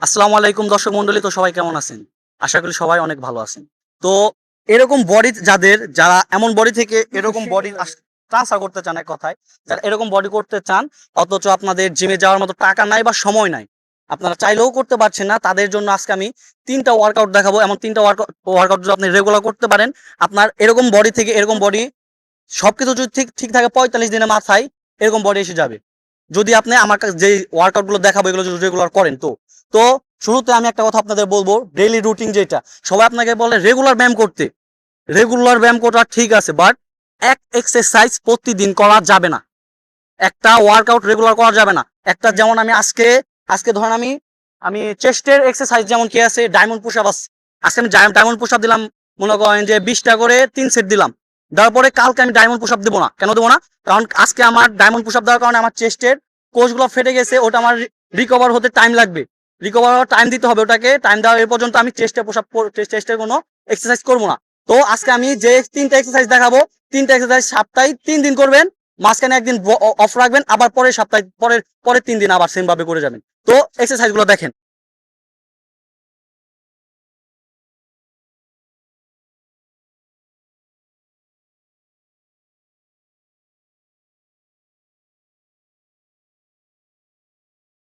আসসালামু আলাইকুম দর্শক মন্ডলী। তো সবাই কেমন আছেন? আশা করি সবাই অনেক ভালো আছেন। তো এরকম বডি যারা এমন বডি থেকে এরকম বডি ট্রান্সফার করতে চান, এক কথায় যারা এরকম বডি করতে চান অথচ আপনাদের জিমে যাওয়ার মতো টাকা নাই বা সময় নাই, আপনারা চাইলেও করতে পারছেন না, তাদের জন্য আজকে আমি 3টা ওয়ার্কআউট দেখাবো। এমন 3টা ওয়ার্কআউট যদি আপনি রেগুলার করতে পারেন, আপনার এরকম বডি থেকে এরকম বডি সবকিছু যদি ঠিক ঠিক থাকে 45 দিনের মাথায় এরকম বডি এসে যাবে। যদি আপনি আমার কাছে যে ওয়ার্কআউট গুলো দেখাবো এগুলো যদি রেগুলার করেন। তো শুরুতে আমি একটা কথা আপনাদের বলবো, ডেইলি রুটিন যেটা সবাই আপনাকে বলে রেগুলার ব্যায়াম করতে, রেগুলার ব্যায়াম করা ঠিক আছে, বাট এক এক্সারসাইজ প্রতিদিন করা যাবে না, একটা ওয়ার্কআউট রেগুলার করা যাবে না। একটা যেমন আমি আজকে আজকে ধরেন আমি আমি চেস্টের এক্সারসাইজ যেমন কি আছে, ডায়মন্ড পুশ আপ আছে। আজকে আমি ডায়মন্ড পুশ আপ দিলাম, মনে করেন যে 20টা করে 3 সেট দিলাম। দেওয়ার পরে কালকে আমি ডায়মন্ড পুশ আপ দেবো না। কেন দেবো না? কারণ আজকে আমার ডায়মন্ড পুশ আপ দেওয়ার কারণে আমার চেস্টের কোষগুলো ফেটে গেছে, ওটা আমার রিকভার হতে টাইম লাগবে, রিকভার হওয়ার টাইম দিতে হবে, ওটাকে টাইম দেওয়া এর পর্যন্ত আমি চেস্টের কোনো এক্সারসাইজ করবো না। তো আজকে আমি যে 3টা এক্সারসাইজ দেখাবো, 3টা এক্সারসাইজ সপ্তাহে 3 দিন করবেন, মাঝখানে একদিন অফ রাখবেন, আবার পরের সপ্তাহে পরের পরের 3 দিন আবার সেম ভাবে করে যাবেন। তো এক্সারসাইজ গুলো দেখেন।